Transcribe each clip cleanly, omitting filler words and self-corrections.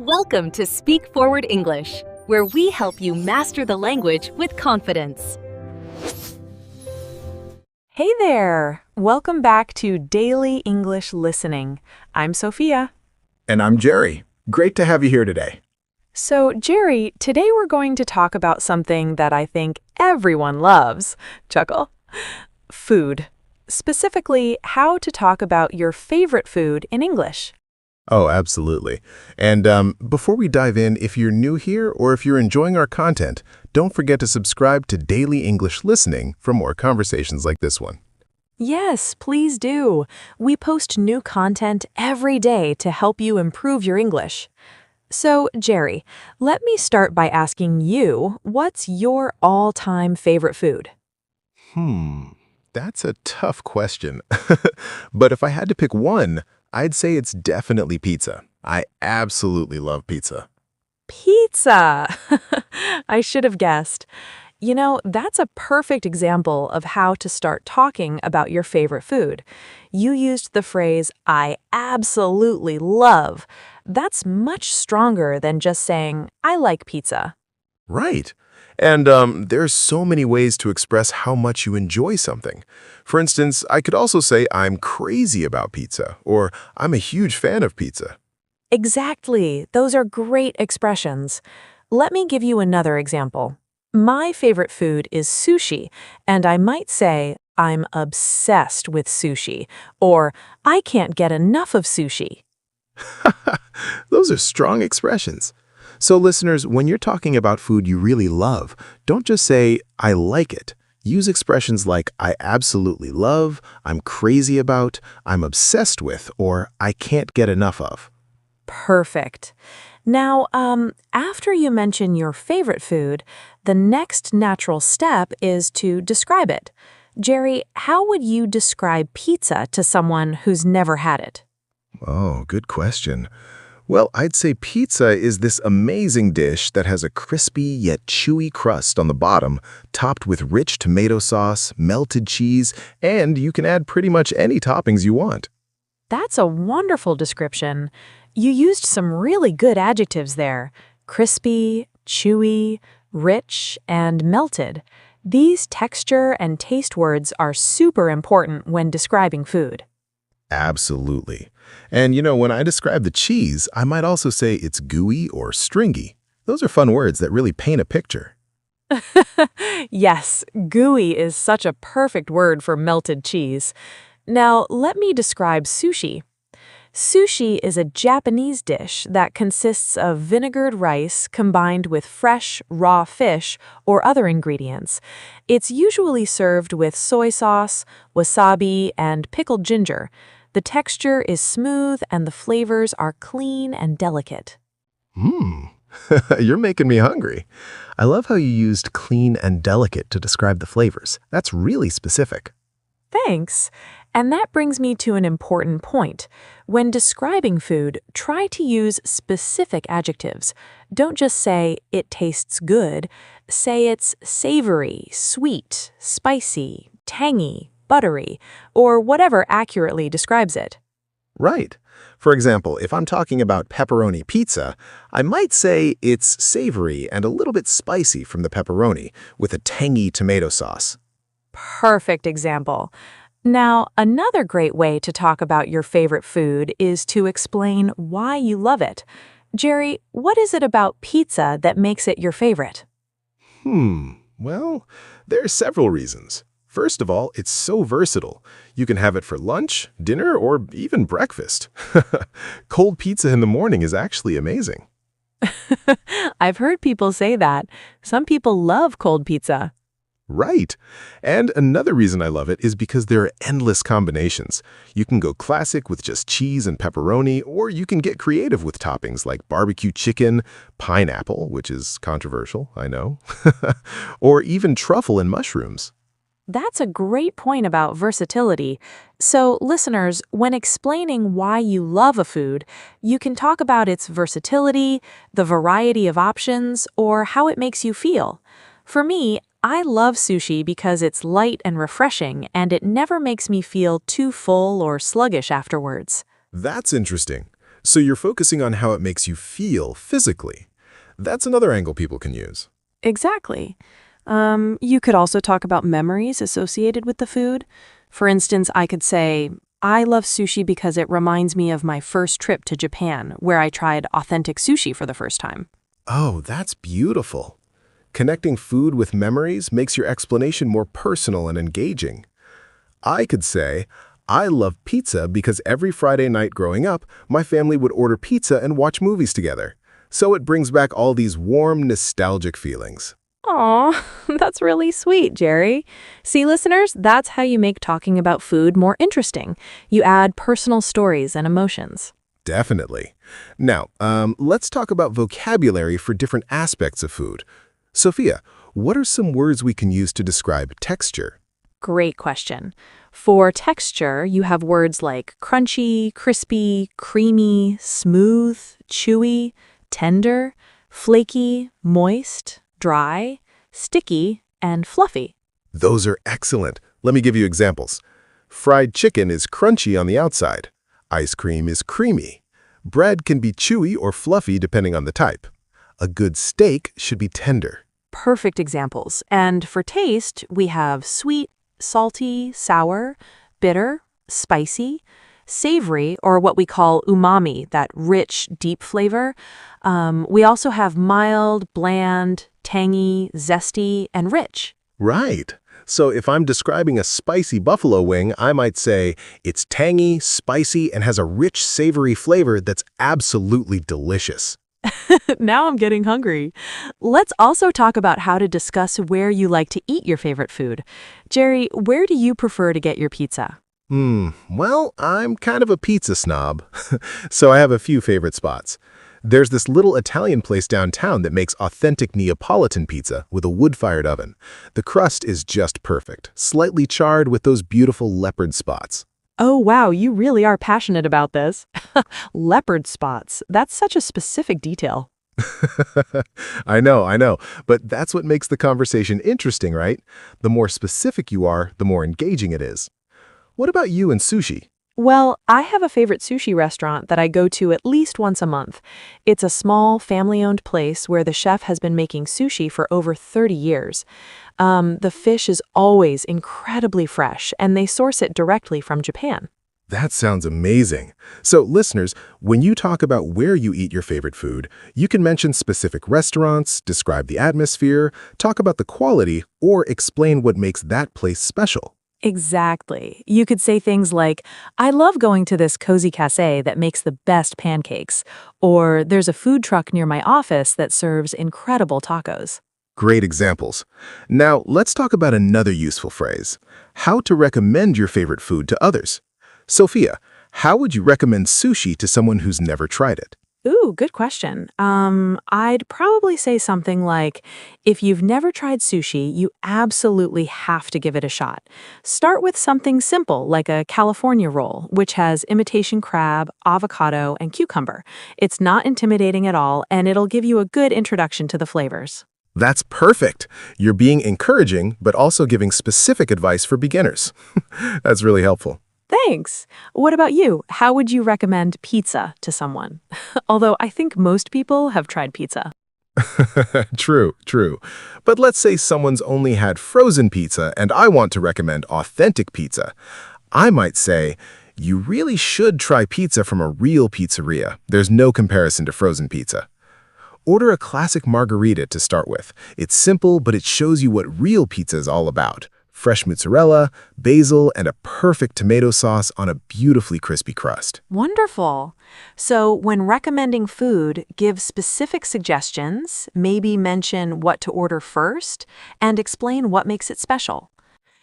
Welcome to Speak Forward English, where we help you master the language with confidence. Hey there! Welcome back to Daily English Listening. I'm Sophia. And I'm Jerry. Great to have you here today. So, Jerry, today we're going to talk about something that I think everyone loves. Chuckle. Food. Specifically, how to talk about your favorite food in English. Oh, absolutely. And before we dive in, if you're new here or if you're enjoying our content, don't forget to subscribe to Daily English Listening for more conversations like this one. Yes, please do. We post new content every day to help you improve your English. So, Jerry, let me start by asking you, what's your all-time favorite food? That's a tough question. But if I had to pick one, I'd say it's definitely pizza. I absolutely love pizza. Pizza! I should have guessed. You know, that's a perfect example of how to start talking about your favorite food. You used the phrase, I absolutely love. That's much stronger than just saying, I like pizza. Right. And there's so many ways to express how much you enjoy something. For instance, I could also say I'm crazy about pizza, or I'm a huge fan of pizza. Exactly. Those are great expressions. Let me give you another example. My favorite food is sushi, and I might say, I'm obsessed with sushi, or I can't get enough of sushi. Those are strong expressions. So listeners, when you're talking about food you really love, don't just say, I like it. Use expressions like, I absolutely love, I'm crazy about, I'm obsessed with, or I can't get enough of. Perfect. Now, after you mention your favorite food, the next natural step is to describe it. Jerry, how would you describe pizza to someone who's never had it? Oh, good question. Well, I'd say pizza is this amazing dish that has a crispy yet chewy crust on the bottom, topped with rich tomato sauce, melted cheese, and you can add pretty much any toppings you want. That's a wonderful description. You used some really good adjectives there. Crispy, chewy, rich, and melted. These texture and taste words are super important when describing food. Absolutely. And when I describe the cheese, I might also say it's gooey or stringy. Those are fun words that really paint a picture. Yes, gooey is such a perfect word for melted cheese. Now, let me describe sushi. Sushi is a Japanese dish that consists of vinegared rice combined with fresh, raw fish or other ingredients. It's usually served with soy sauce, wasabi, and pickled ginger. The texture is smooth and the flavors are clean and delicate. You're making me hungry. I love how you used clean and delicate to describe the flavors. That's really specific. Thanks. And that brings me to an important point. When describing food, try to use specific adjectives. Don't just say, it tastes good. Say it's savory, sweet, spicy, tangy, buttery, or whatever accurately describes it. Right. For example, if I'm talking about pepperoni pizza, I might say it's savory and a little bit spicy from the pepperoni, with a tangy tomato sauce. Perfect example. Now, another great way to talk about your favorite food is to explain why you love it. Jerry, what is it about pizza that makes it your favorite? Well, there are several reasons. First of all, it's so versatile. You can have it for lunch, dinner, or even breakfast. Cold pizza in the morning is actually amazing. I've heard people say that. Some people love cold pizza. Right. And another reason I love it is because there are endless combinations. You can go classic with just cheese and pepperoni, or you can get creative with toppings like barbecue chicken, pineapple, which is controversial, I know, or even truffle and mushrooms. That's a great point about versatility. So, listeners, when explaining why you love a food, you can talk about its versatility, the variety of options, or how it makes you feel. For me, I love sushi because it's light and refreshing, and it never makes me feel too full or sluggish afterwards. That's interesting. So you're focusing on how it makes you feel physically. That's another angle people can use. Exactly. You could also talk about memories associated with the food. For instance, I could say, I love sushi because it reminds me of my first trip to Japan, where I tried authentic sushi for the first time. Oh, that's beautiful. Connecting food with memories makes your explanation more personal and engaging. I could say, I love pizza because every Friday night growing up, my family would order pizza and watch movies together. So it brings back all these warm, nostalgic feelings. Aw, that's really sweet, Jerry. See, listeners, that's how you make talking about food more interesting. You add personal stories and emotions. Definitely. Now, let's talk about vocabulary for different aspects of food. Sophia, what are some words we can use to describe texture? Great question. For texture, you have words like crunchy, crispy, creamy, smooth, chewy, tender, flaky, moist, dry, sticky, and fluffy. Those are excellent. Let me give you examples. Fried chicken is crunchy on the outside. Ice cream is creamy. Bread can be chewy or fluffy depending on the type. A good steak should be tender. Perfect examples. And for taste, we have sweet, salty, sour, bitter, spicy, savory, or what we call umami, that rich, deep flavor. We also have mild, bland, tangy, zesty, and rich. Right. So if I'm describing a spicy buffalo wing, I might say it's tangy, spicy, and has a rich, savory flavor that's absolutely delicious. Now I'm getting hungry. Let's also talk about how to discuss where you like to eat your favorite food. Jerry, where do you prefer to get your pizza? Well, I'm kind of a pizza snob, so I have a few favorite spots. There's this little Italian place downtown that makes authentic Neapolitan pizza with a wood-fired oven. The crust is just perfect, slightly charred with those beautiful leopard spots. Oh, wow, you really are passionate about this. Leopard spots. That's such a specific detail. I know, but that's what makes the conversation interesting, right? The more specific you are, the more engaging it is. What about you and sushi? Well, I have a favorite sushi restaurant that I go to at least once a month. It's a small, family-owned place where the chef has been making sushi for over 30 years. The fish is always incredibly fresh, and they source it directly from Japan. That sounds amazing. So, listeners, when you talk about where you eat your favorite food, you can mention specific restaurants, describe the atmosphere, talk about the quality, or explain what makes that place special. Exactly. You could say things like, I love going to this cozy cafe that makes the best pancakes, or there's a food truck near my office that serves incredible tacos. Great examples. Now, let's talk about another useful phrase, how to recommend your favorite food to others. Sophia, how would you recommend sushi to someone who's never tried it? Ooh, good question. I'd probably say something like, if you've never tried sushi, you absolutely have to give it a shot. Start with something simple like a California roll, which has imitation crab, avocado, and cucumber. It's not intimidating at all, and it'll give you a good introduction to the flavors. That's perfect. You're being encouraging, but also giving specific advice for beginners. That's really helpful. Thanks. What about you? How would you recommend pizza to someone? Although I think most people have tried pizza. True. But let's say someone's only had frozen pizza and I want to recommend authentic pizza. I might say, you really should try pizza from a real pizzeria. There's no comparison to frozen pizza. Order a classic margherita to start with. It's simple, but it shows you what real pizza is all about. Fresh mozzarella, basil, and a perfect tomato sauce on a beautifully crispy crust. Wonderful. So when recommending food, give specific suggestions, maybe mention what to order first, and explain what makes it special.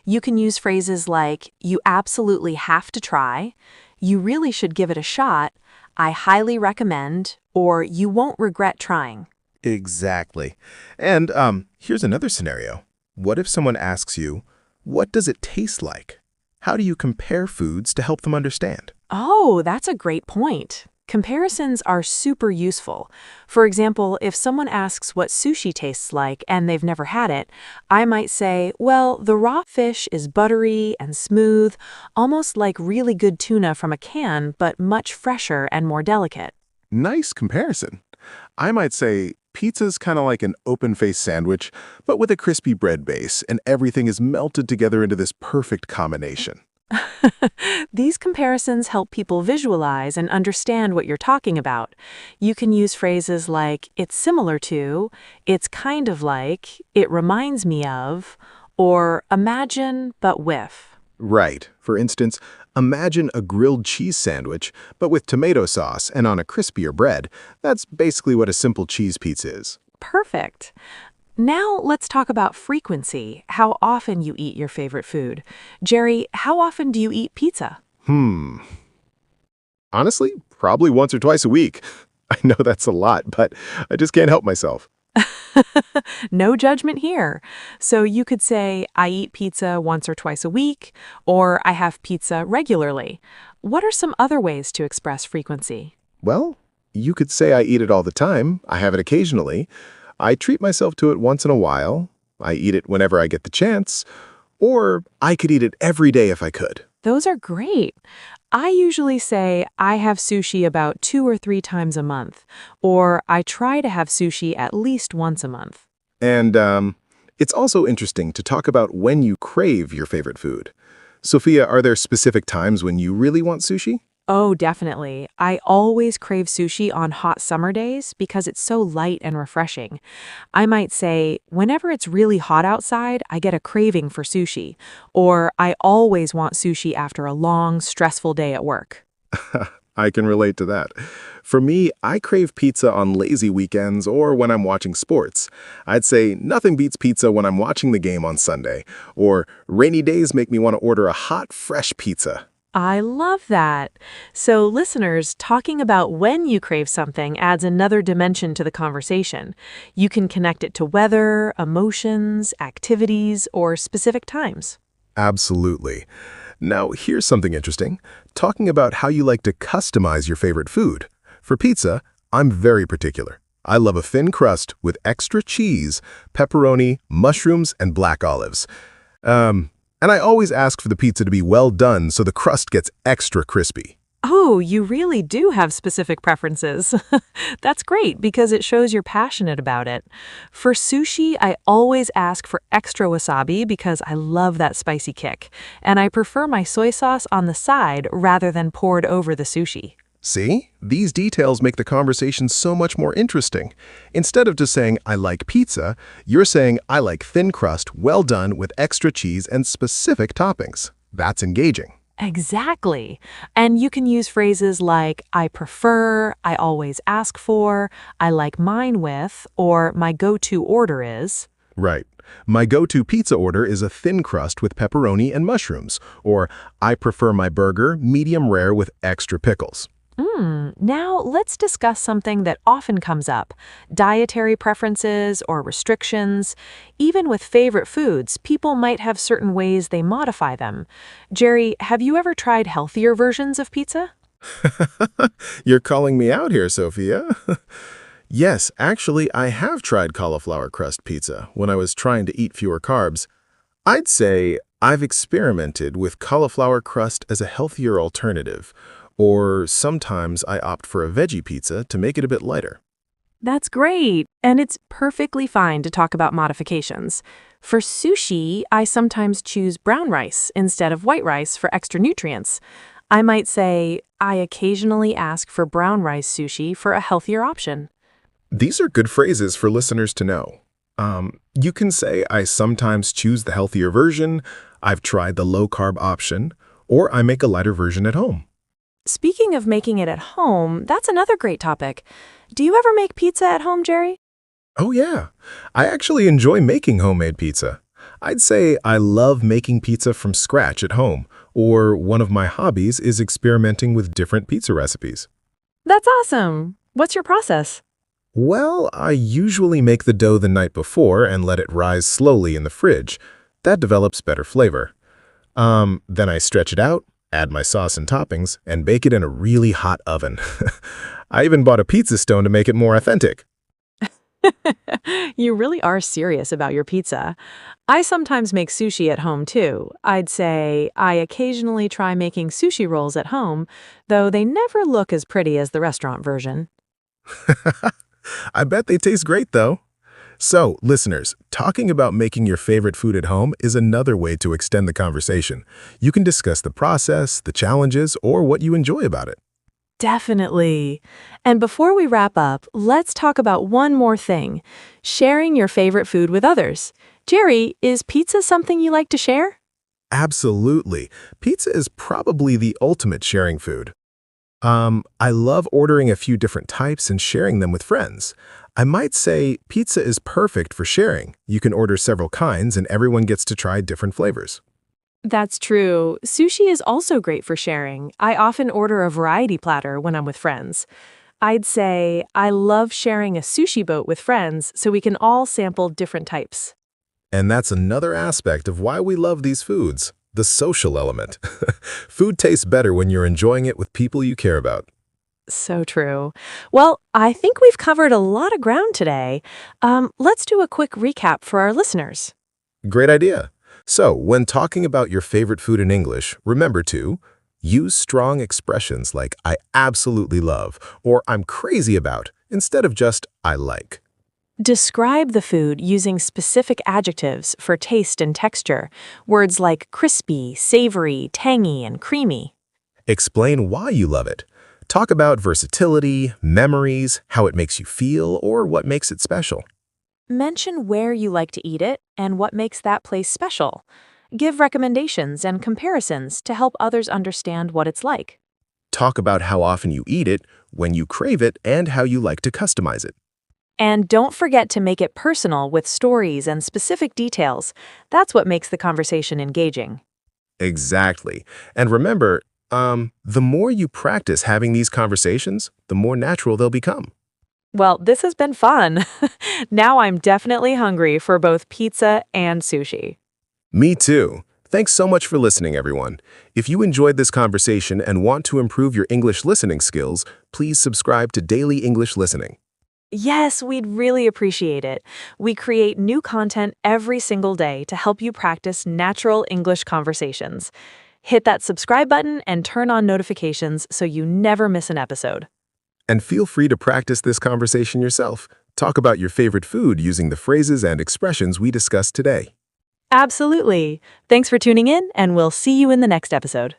You can use phrases like, you absolutely have to try, you really should give it a shot, I highly recommend, or you won't regret trying. Exactly. And here's another scenario. What if someone asks you, what does it taste like? How do you compare foods to help them understand? Oh, that's a great point. Comparisons are super useful. For example, if someone asks what sushi tastes like and they've never had it, I might say, well, the raw fish is buttery and smooth, almost like really good tuna from a can, but much fresher and more delicate. Nice comparison. I might say pizza's kind of like an open-faced sandwich, but with a crispy bread base, and everything is melted together into this perfect combination. These comparisons help people visualize and understand what you're talking about. You can use phrases like, it's similar to, it's kind of like, it reminds me of, or imagine but with. Right. For instance, imagine a grilled cheese sandwich, but with tomato sauce and on a crispier bread. That's basically what a simple cheese pizza is. Perfect. Now let's talk about frequency, how often you eat your favorite food. Jerry, how often do you eat pizza? Honestly, probably once or twice a week. I know that's a lot, but I just can't help myself. No judgment here. So you could say, I eat pizza once or twice a week, or I have pizza regularly. What are some other ways to express frequency? Well, you could say I eat it all the time. I have it occasionally. I treat myself to it once in a while. I eat it whenever I get the chance. Or I could eat it every day if I could. Those are great. I usually say I have sushi about 2 or 3 times a month, or I try to have sushi at least once a month. And it's also interesting to talk about when you crave your favorite food. Sophia, are there specific times when you really want sushi? Oh, definitely. I always crave sushi on hot summer days because it's so light and refreshing. I might say, whenever it's really hot outside, I get a craving for sushi. Or I always want sushi after a long, stressful day at work. I can relate to that. For me, I crave pizza on lazy weekends or when I'm watching sports. I'd say nothing beats pizza when I'm watching the game on Sunday. Or rainy days make me want to order a hot, fresh pizza. I love that. So, listeners, talking about when you crave something adds another dimension to the conversation. You can connect it to weather, emotions, activities, or specific times. Absolutely. Now, here's something interesting. Talking about how you like to customize your favorite food. For pizza, I'm very particular. I love a thin crust with extra cheese, pepperoni, mushrooms, and black olives. And I always ask for the pizza to be well done so the crust gets extra crispy. Oh, you really do have specific preferences. That's great because it shows you're passionate about it. For sushi, I always ask for extra wasabi because I love that spicy kick. And I prefer my soy sauce on the side rather than poured over the sushi. See? These details make the conversation so much more interesting. Instead of just saying, I like pizza, you're saying, I like thin crust, well done, with extra cheese and specific toppings. That's engaging. Exactly. And you can use phrases like, I prefer, I always ask for, I like mine with, or my go-to order is. Right. My go-to pizza order is a thin crust with pepperoni and mushrooms, or I prefer my burger medium rare with extra pickles. Now let's discuss something that often comes up, dietary preferences or restrictions. Even with favorite foods, people might have certain ways they modify them. Jerry, have you ever tried healthier versions of pizza? You're calling me out here, Sophia. Yes, actually, I have tried cauliflower crust pizza when I was trying to eat fewer carbs. I'd say I've experimented with cauliflower crust as a healthier alternative, or sometimes I opt for a veggie pizza to make it a bit lighter. That's great, and it's perfectly fine to talk about modifications. For sushi, I sometimes choose brown rice instead of white rice for extra nutrients. I might say, I occasionally ask for brown rice sushi for a healthier option. These are good phrases for listeners to know. You can say, I sometimes choose the healthier version, I've tried the low-carb option, or I make a lighter version at home. Speaking of making it at home, that's another great topic. Do you ever make pizza at home, Jerry? Oh yeah, I actually enjoy making homemade pizza. I'd say I love making pizza from scratch at home, or one of my hobbies is experimenting with different pizza recipes. That's awesome. What's your process? Well, I usually make the dough the night before and let it rise slowly in the fridge. That develops better flavor. Then I stretch it out, add my sauce and toppings, and bake it in a really hot oven. I even bought a pizza stone to make it more authentic. You really are serious about your pizza. I sometimes make sushi at home too. I'd say I occasionally try making sushi rolls at home, though they never look as pretty as the restaurant version. I bet they taste great, though. So, listeners, talking about making your favorite food at home is another way to extend the conversation. You can discuss the process, the challenges, or what you enjoy about it. Definitely. And before we wrap up, let's talk about one more thing: sharing your favorite food with others. Jerry, is pizza something you like to share? Absolutely. Pizza is probably the ultimate sharing food. I love ordering a few different types and sharing them with friends. I might say pizza is perfect for sharing. You can order several kinds and everyone gets to try different flavors. That's true. Sushi is also great for sharing. I often order a variety platter when I'm with friends. I'd say I love sharing a sushi boat with friends so we can all sample different types. And that's another aspect of why we love these foods, the social element. Food tastes better when you're enjoying it with people you care about. So true. Well, I think we've covered a lot of ground today. Let's do a quick recap for our listeners. Great idea. So, when talking about your favorite food in English, remember to use strong expressions like I absolutely love or I'm crazy about instead of just I like. Describe the food using specific adjectives for taste and texture, words like crispy, savory, tangy, and creamy. Explain why you love it. Talk about versatility, memories, how it makes you feel, or what makes it special. Mention where you like to eat it and what makes that place special. Give recommendations and comparisons to help others understand what it's like. Talk about how often you eat it, when you crave it, and how you like to customize it. And don't forget to make it personal with stories and specific details. That's what makes the conversation engaging. Exactly. And remember, the more you practice having these conversations, the more natural they'll become. Well, this has been fun. Now I'm definitely hungry for both pizza and sushi. Me too. Thanks so much for listening, everyone. If you enjoyed this conversation and want to improve your English listening skills, please subscribe to Daily English Listening. Yes, we'd really appreciate it. We create new content every single day to help you practice natural English conversations. Hit that subscribe button and turn on notifications so you never miss an episode. And feel free to practice this conversation yourself. Talk about your favorite food using the phrases and expressions we discussed today. Absolutely. Thanks for tuning in, and we'll see you in the next episode.